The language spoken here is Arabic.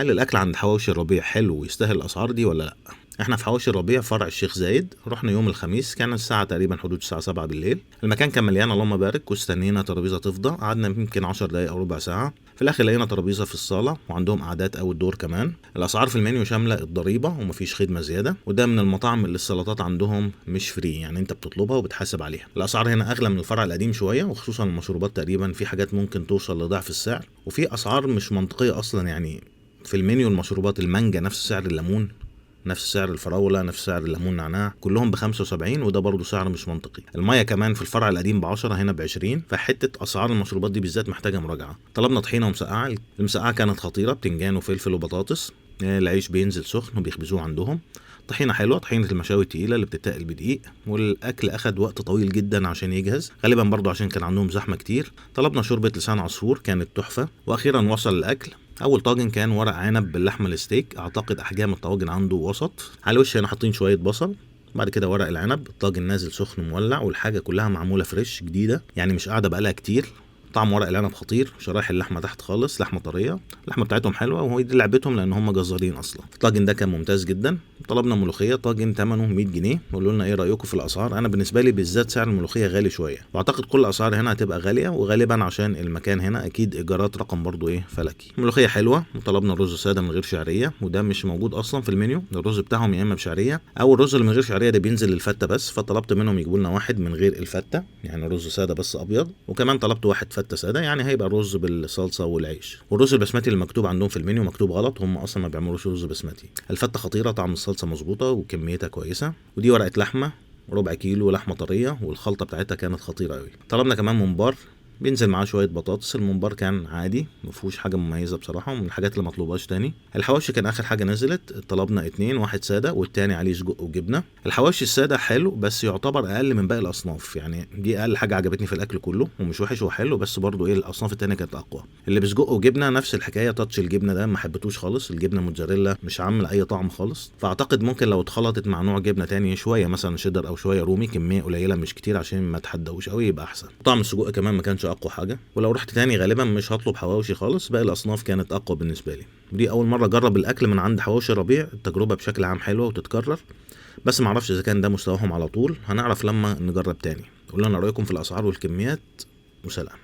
هل الاكل عند حواوشي الربيع حلو ويستاهل الاسعار دي ولا لا؟ احنا في حواوشي الربيع فرع الشيخ زايد، رحنا يوم الخميس، كان الساعه تقريبا حدود الساعه 7 بالليل. المكان كان مليان اللهم بارك، واستنينا ترابيزه تفضى، قعدنا يمكن 10 دقايق او ربع ساعه. في الاخر لقينا ترابيزه في الصاله، وعندهم قعدات او الدور كمان. الاسعار في المنيو شامله الضريبه ومفيش خدمه زياده، وده من المطاعم اللي السلطات عندهم مش فري، يعني انت بتطلبها وبتحاسب عليها. الاسعار هنا اغلى من الفرع القديم شويه، وخصوصا المشروبات تقريبا في حاجات ممكن توصل لضعف السعر، وفي اسعار مش منطقيه اصلا. يعني في المنيو المشروبات المانجا نفس سعر الليمون، نفس سعر الفراولة، نفس سعر الليمون نعناع، كلهم ب75، وده برضه سعر مش منطقي. المية كمان في الفرع القديم ب10، هنا ب20. فحتة أسعار المشروبات دي بالذات محتاجة مراجعة. طلبنا طحينة ومسقعة، المسقعة كانت خطيرة، بتنجان وفلفل وبطاطس. العيش بينزل سخن وبيخبزوه عندهم. طحينة حلوة، طحينة المشاوي التقيلة اللي بتتقل بدقيق. والأكل أخد وقت طويل جدا عشان يجهز، غالبا برضه عشان كان عندهم زحمة كتير. طلبنا شوربة لسان عصفور كانت تحفة. وأخيرا وصل الأكل. اول طاجن كان ورق عنب باللحمه الستيك، اعتقد احجام الطواجن عنده وسط. على الوش هنا حاطين شويه بصل. بعد كده ورق العنب، الطاجن نازل سخن مولع، والحاجه كلها معموله فريش جديده، يعني مش قاعده بقالها كتير. طعم ورق العنب خطير، شرايح اللحمه تحت خالص، لحمه طريه، اللحمه بتاعتهم حلوه، وهي دي لعبتهم لان هم جزارين اصلا. الطاجن ده كان ممتاز جدا. طلبنا ملوخيه، طاجن ثمنه 100 جنيه. قولوا لنا ايه رايكم في الاسعار؟ انا بالنسبه لي بالذات سعر الملوخيه غالي شويه، واعتقد كل الاسعار هنا هتبقى غاليه، وغالبا عشان المكان هنا اكيد ايجارات رقم برضو ايه فلكي. الملوخيه حلوه. وطلبنا رز ساده من غير شعريه، وده مش موجود اصلا في المنيو. الرز بتاعهم يا اما بشعريه، او الرز اللي من غير شعريه ده بينزل الفته بس، فطلبت منهم يجيبوا لنا واحد من غير الفته، يعني رز ساده بس ابيض. وكمان طلبت واحد فته ساده، يعني هيبقى رز بالصلصه والعيش. والرز البسمتي اللي مكتوب عندهم في المنيو مكتوب غلط، هم اصلا ما بيعملوش رز بسمتي. الفته خطيره، طعم الصلصه مظبوطه وكميتها كويسه. ودي ورقه لحمه، ربع كيلو لحمه طريه، والخلطه بتاعتها كانت خطيره قوي. طلبنا كمان ممبار، بينزل معاه شويه بطاطس. الممبار كان عادي، مفهوش حاجه مميزه بصراحه، ومن الحاجات اللي مطلوبهاش تاني. الحواوشي كان اخر حاجه نزلت، طلبنا اتنين، واحد ساده والتاني عليه سجق وجبنه. الحواوشي الساده حلو، بس يعتبر اقل من باقي الاصناف، يعني دي اقل حاجه عجبتني في الاكل كله. ومش وحش، هو حلو، بس برضو ايه الاصناف التانيه كانت اقوى. اللي بسجق وجبنه نفس الحكايه، تاتش الجبنه ده ما حبيتوش خالص، الجبنه موتزاريلا مش عامله اي طعم خالص. فاعتقد ممكن لو اتخلطت مع نوع جبنه تاني شويه، مثلا شيدر او شويه رومي، كميه قليله مش كتير عشان ما تحدقوش قوي، يبقى احسن. طعم السجق كمان ما كانش اقوى حاجه. ولو رحت تاني غالبا مش هطلب حواوشي خالص، باقي الاصناف كانت اقوى بالنسبه لي. ودي اول مره اجرب الاكل من عند حواوشي ربيع. التجربه بشكل عام حلوه وتتكرر، بس معرفش اذا كان ده مستواهم على طول، هنعرف لما نجرب تاني. قولوا لنا رايكم في الاسعار والكميات، وسلام.